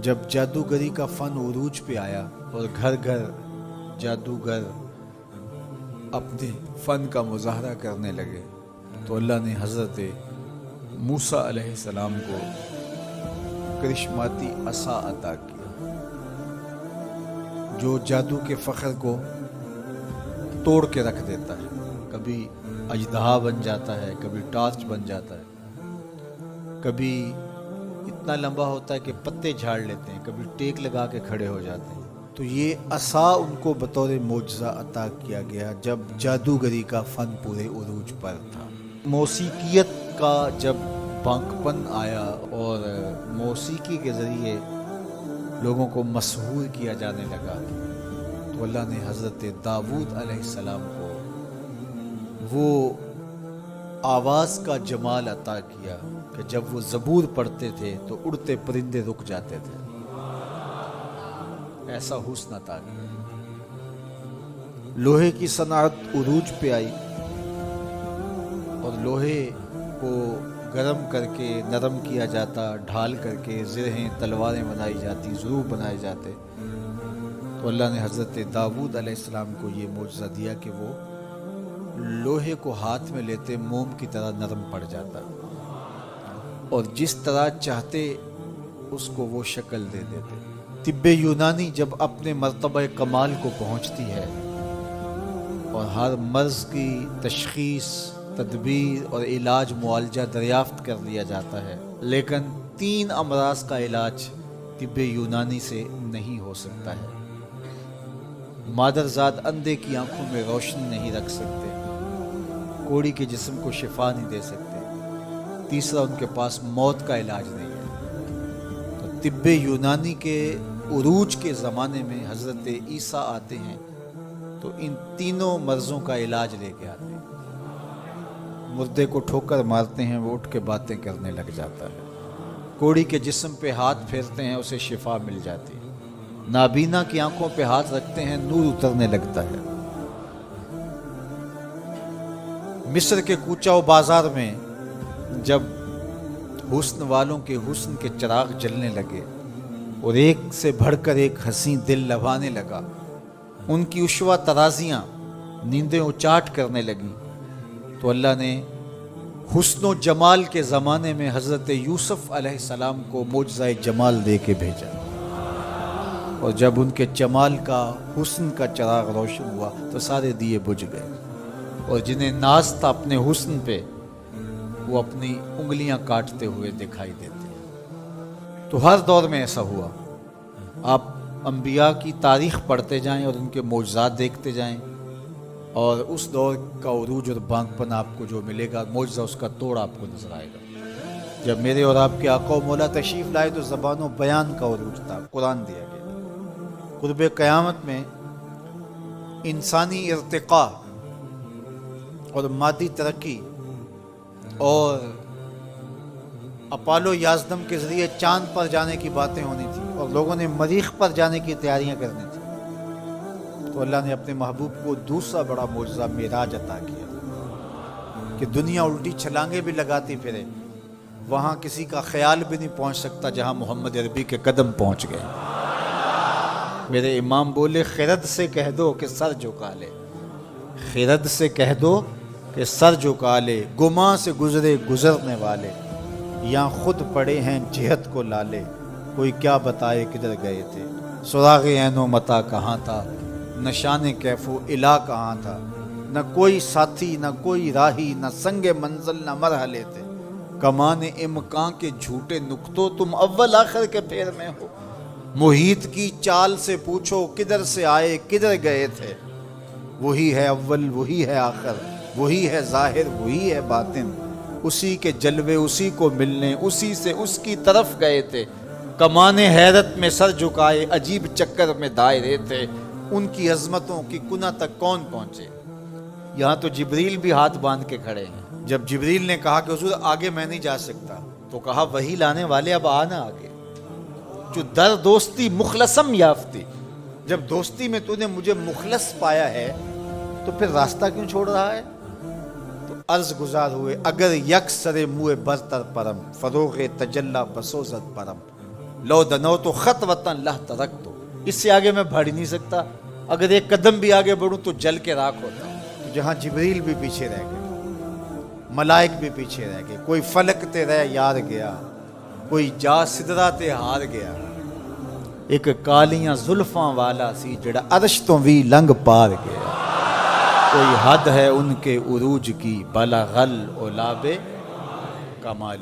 جب جادوگری کا فن عروج پہ آیا اور گھر گھر جادوگر اپنے فن کا مظاہرہ کرنے لگے تو اللہ نے حضرت موسیٰ علیہ السلام کو کرشماتی عصا عطا کیا جو جادو کے فخر کو توڑ کے رکھ دیتا ہے. کبھی اژدہا بن جاتا ہے، کبھی ٹارچ بن جاتا ہے، کبھی اتنا لمبا ہوتا ہے کہ پتے جھاڑ لیتے ہیں، کبھی ٹیک لگا کے کھڑے ہو جاتے ہیں. تو یہ عصا ان کو بطور معجزہ عطا کیا گیا جب جادوگری کا فن پورے عروج پر تھا. موسیقیت کا جب بانکپن آیا اور موسیقی کے ذریعے لوگوں کو مسحور کیا جانے لگا تو اللہ نے حضرت داؤد علیہ السلام کو وہ آواز کا جمال عطا کیا کہ جب وہ زبور پڑھتے تھے تو اڑتے پرندے رک جاتے تھے. ایسا حسن عطا کیا. لوہے کی صنعت عروج پہ آئی اور لوہے کو گرم کر کے نرم کیا جاتا، ڈھال کر کے زرہیں تلواریں بنائی جاتی، ضروب بنائے جاتے. تو اللہ نے حضرت داؤد علیہ السلام کو یہ معجزہ دیا کہ وہ لوہے کو ہاتھ میں لیتے موم کی طرح نرم پڑ جاتا اور جس طرح چاہتے اس کو وہ شکل دے دیتے. طب یونانی جب اپنے مرتبہ کمال کو پہنچتی ہے اور ہر مرض کی تشخیص، تدبیر اور علاج معالجہ دریافت کر لیا جاتا ہے، لیکن 3 امراض کا علاج طب یونانی سے نہیں ہو سکتا ہے. مادرزاد اندھے کی آنکھوں میں روشنی نہیں رکھ سکتے، کوڑی کے جسم کو شفا نہیں دے سکتے، تیسرا ان کے پاس موت کا علاج نہیں ہے. تو طب یونانی کے عروج کے زمانے میں حضرت عیسیٰ آتے ہیں تو ان تینوں مرضوں کا علاج لے کے آتے ہیں. مردے کو ٹھوکر مارتے ہیں، وہ اٹھ کے باتیں کرنے لگ جاتا ہے. کوڑی کے جسم پہ ہاتھ پھیرتے ہیں، اسے شفا مل جاتی ہے. نابینا کی آنکھوں پہ ہاتھ رکھتے ہیں، نور اترنے لگتا ہے. مصر کے کوچہ و بازار میں جب حسن والوں کے حسن کے چراغ جلنے لگے اور ایک سے بڑھ کر ایک حسین دل لبھانے لگا، ان کی عشوہ ترازیاں نیندیں اچاٹ کرنے لگیں، تو اللہ نے حسن و جمال کے زمانے میں حضرت یوسف علیہ السلام کو معجزہ جمال دے کے بھیجا. اور جب ان کے جمال کا، حسن کا چراغ روشن ہوا تو سارے دیے بجھ گئے، اور جنہیں ناز تھا اپنے حسن پہ وہ اپنی انگلیاں کاٹتے ہوئے دکھائی دیتے. تو ہر دور میں ایسا ہوا. آپ انبیاء کی تاریخ پڑھتے جائیں اور ان کے معجزات دیکھتے جائیں، اور اس دور کا عروج اور بانکپن آپ کو جو ملے گا، معجزہ اس کا توڑ آپ کو نظر آئے گا. جب میرے اور آپ کے آقا و مولا تشریف لائے تو زبان و بیان کا عروج تھا، قرآن دیا گیا. قرب قیامت میں انسانی ارتقاء اور مادی ترقی اور اپالو یازدم کے ذریعے چاند پر جانے کی باتیں ہونی تھی اور لوگوں نے مریخ پر جانے کی تیاریاں کرنی تھی. تو اللہ نے اپنے محبوب کو دوسرا بڑا معجزہ معراج عطا کیا کہ دنیا الٹی چھلانگیں بھی لگاتی پھرے، وہاں کسی کا خیال بھی نہیں پہنچ سکتا جہاں محمد عربی کے قدم پہنچ گئے. میرے امام بولے، خرد سے کہہ دو کہ سر جھکا لے، خرد سے کہہ دو کہ سر جھکا لے، گماں سے گزرے گزرنے والے، یہاں خود پڑے ہیں جہت کو لالے، کوئی کیا بتائے کدھر گئے تھے. سراغ عین و متا کہاں تھا، نشان کیف و الا کہاں تھا، نہ کوئی ساتھی نہ کوئی راہی، نہ سنگ منزل نہ مرحلے تھے. کمان امکان کے جھوٹے نقطوں تم اول آخر کے پھیر میں ہو. محیط کی چال سے پوچھو کدھر سے آئے کدھر گئے تھے. وہی ہے اول وہی ہے آخر، وہی ہے ظاہر وہی ہے باطن، اسی کے جلوے اسی کو ملنے اسی سے اس کی طرف گئے تھے. کمان حیرت میں سر جھکائے عجیب چکر میں دائرے تھے، ان کی عظمتوں کی کنہ تک کون پہنچے. یہاں تو جبریل بھی ہاتھ باندھ کے کھڑے ہیں. جب جبریل نے کہا کہ حضور آگے میں نہیں جا سکتا تو کہا وہی لانے والے اب آنا آگے، جو در دوستی مخلصم یافتی. جب دوستی میں تو نے مجھے مخلص پایا ہے تو پھر راستہ کیوں چھوڑ رہا ہے. تو عرض گزار ہوئے اگر یک سر موئے برتر پرم، فروغ تجلا بسوزد پرم. لو دنو تو خط وطن لہ ترک تو، اس سے آگے میں بڑھ ہی نہیں سکتا، اگر ایک قدم بھی آگے بڑھوں تو جل کے راکھ ہوتا ہوں۔ جہاں جبریل بھی پیچھے رہ گئے، ملائک بھی پیچھے رہ گئے، کوئی فلک تے رہ یار گیا، کوئی جا سدرہ تے ہار گیا، ایک کالیاں زلفاں والا سی جڑا عرش تو بھی لنگ پار گیا، کوئی حد ہے ان کے عروج کی بلغ العلا بے کمال۔